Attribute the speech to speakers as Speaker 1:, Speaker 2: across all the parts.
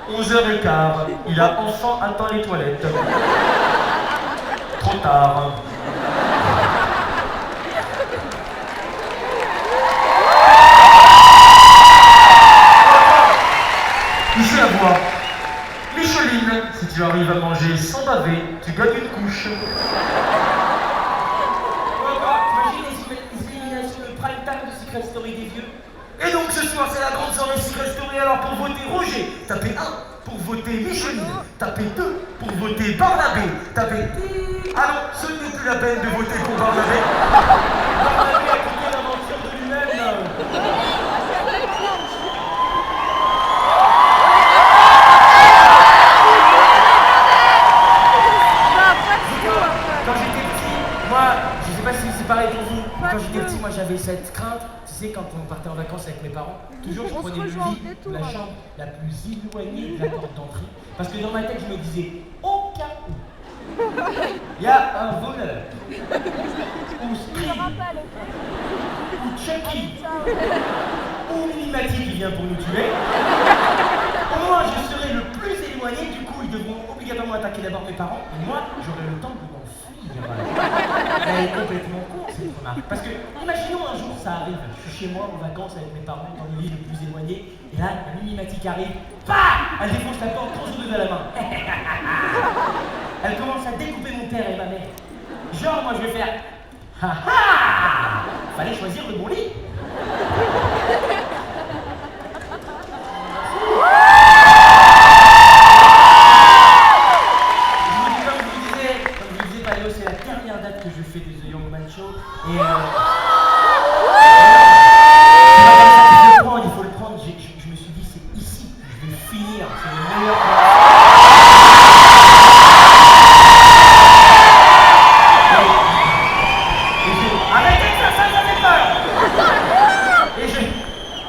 Speaker 1: 11h15, il a enfin atteint les toilettes. Trop tard. Touchez la voix. Micheline, si tu arrives à manger sans baver, tu gagnes une couche.
Speaker 2: T'imagines les éliminations de prime time de Secret Story des vieux?
Speaker 1: Et donc ce soir c'est la grande soirée Secret Story. Alors pour voter Roger, tapez 1. Pour voter Micheline, tapez 2. Pour voter Barnabé, tapez... Ah non, ce n'est plus la peine de voter pour Barnabé. Barnabé a quitté l'aventure de lui-même.
Speaker 2: Quand j'étais petit, moi, je sais pas si c'est pareil pour vous, quand j'étais petit, moi j'avais cette crainte, tu sais, quand on partait en vacances avec mes parents, toujours je prenais le lit ou la chambre la plus éloignée de la porte d'entrée, parce que dans ma tête je me disais, au cas où, il y a un voleur, ou Scream, ou Chucky, ou Mimati qui vient pour nous tuer, au moins je serai le plus éloigné, du coup ils devront obligatoirement attaquer d'abord mes parents, et moi j'aurai le temps de m'enfuir. Elle est complètement con cette remarque. Parce que, imaginons un jour ça arrive, je suis chez moi en vacances avec mes parents dans le lit le plus éloigné, et là, la Mimimatique arrive, PAH! Elle défonce la porte tronçonneuse à la main. Elle commence à découper mon père et ma mère. Genre, moi je vais faire ha ha! Fallait choisir le bon lit. C'est la dernière date que je fais de The Young Man Show et c'est pas comme ça qu'il faut le prendre, il faut le prendre. Je me suis dit c'est ici que je vais finir, c'est le meilleur arrêtez de faire ça, ça fait peur.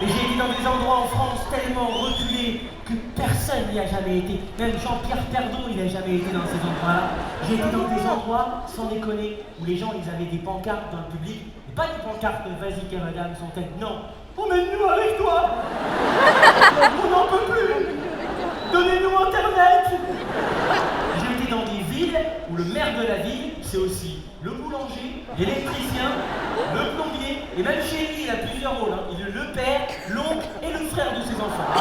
Speaker 2: Et j'ai été dans des endroits en France tellement reculés que personne n'y a jamais été. Même Jean-Pierre Perdon, il n'a jamais été dans ces endroits-là. J'ai été dans des endroits, sans déconner, où les gens, ils avaient des pancartes dans le public. Et pas des pancartes de vas-y, madame, son tête. Non, emmène-nous avec toi. On n'en peut plus. Donnez-nous Internet. J'ai été dans des villes où le maire de la ville, c'est aussi le boulanger, l'électricien, le plombier, et même chez lui, il a plusieurs rôles. Hein. Il est le père, l'oncle et le frère de ses enfants.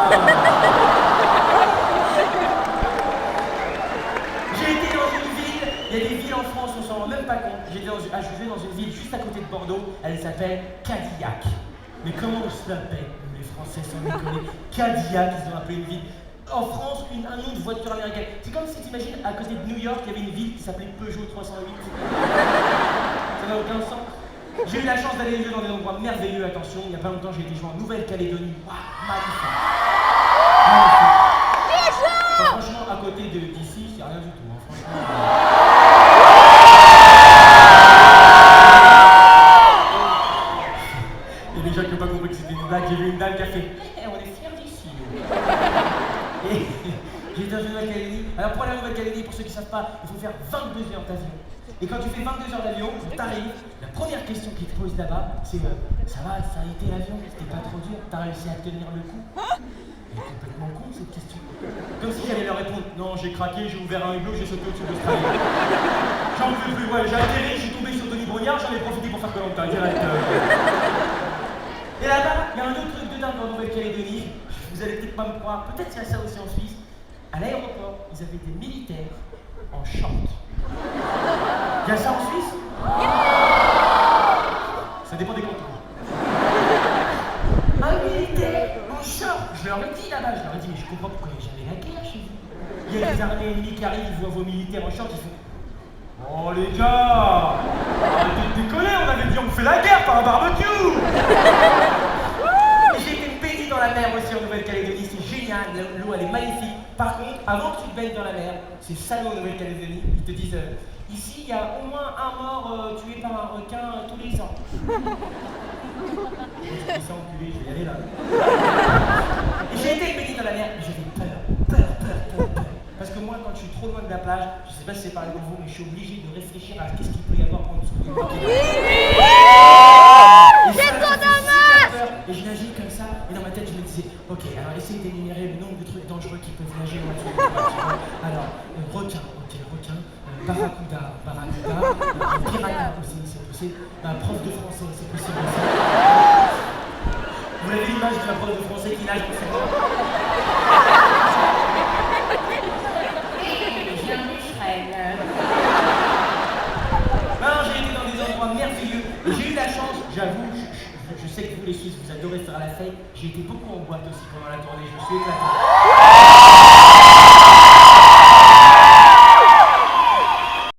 Speaker 2: J'ai été dans une ville, il y a des villes en France, on s'en rend même pas compte. Je vais dans une ville juste à côté de Bordeaux, elle s'appelle Cadillac. Mais comment on se l'appelle, nous les Français, sans déconner? Cadillac, ils ont appelé une ville. En France, un nom de voiture américaine. C'est comme si t'imagines, à côté de New York, il y avait une ville qui s'appelait Peugeot 308. Ça n'a aucun sens. J'ai eu la chance d'aller dans des endroits merveilleux, attention, il n'y a pas longtemps j'ai été joué en Nouvelle-Calédonie. Waouh, magnifique. Enfin, franchement, à côté d'ici, c'est rien du tout, hein, franchement. Il y a des gens qui n'ont pas compris que c'était une blague, j'ai vu une dame qui a fait on est fiers d'ici. Et j'étais dans une Nouvelle-Calédonie. Alors pour aller en Nouvelle-Calédonie, pour ceux qui ne savent pas, il faut faire 22 heures d'avion. Et quand tu fais 22 heures d'avion, quand t'arrives, la première question qu'ils te posent là-bas, c'est ça va, ça a été l'avion, c'était pas trop dur, t'as réussi à tenir le coup? Elle est complètement con cette question. Comme si j'allais leur répondre non, j'ai craqué, j'ai ouvert un hublot, j'ai sauté au-dessus de l'Australie. J'en peux plus, ouais, j'ai atterri, je suis tombé sur Denis Brognard, j'en ai profité pour faire Koh-Lanta, direct. Et là-bas, il y a un autre truc de dingue en Nouvelle-Calédonie, vous allez peut-être pas me croire, peut-être qu'il y a ça aussi en Suisse. À l'aéroport, ils avaient des militaires en short. Il y a ça en Suisse? Ça dépend des contours. Un militaire en short. Je leur ai dit là-bas, je leur ai dit, mais je comprends pourquoi il n'y a jamais la guerre chez vous. Il y a des armées ennemies qui arrivent, ils voient vos militaires en short, ils font oh les gars, arrêtez de déconner, on avait dit on fait la guerre par un barbecue. Et j'ai été baigné dans la mer aussi en Nouvelle-Calédonie, c'est génial, l'eau elle est magnifique. Par contre, avant que tu te baignes dans la mer, c'est salaud en Nouvelle-Calédonie, ils te disent ici il y a au moins un mort tué par un requin tous les ans. Je dis ça enculé, je vais y aller là. Et j'ai été baigné dans la mer, mais j'avais peur. Parce que moi, quand je suis trop loin de la plage, je sais pas si c'est pareil pour vous, mais je suis obligé de réfléchir à qu'est-ce qu'il peut y avoir en dessous de moi. Et je nagis comme ça, et dans ma tête, je me disais, ok, alors essaye d'énumérer le nombre de trucs dangereux qui peuvent nager loin de soi. Alors, requin, ok, requin. Barracuda, piranha aussi, c'est possible. Prof de français, c'est possible aussi. Vous avez l'image de la prof de français qui nage, c'est bon.
Speaker 3: J'ai un moucherel.
Speaker 2: Non, j'ai été dans des endroits merveilleux. Et j'ai eu la chance, j'avoue, je sais que vous les Suisses, vous adorez faire la fête. J'ai été beaucoup en boîte aussi pendant la tournée, je me suis éclaté.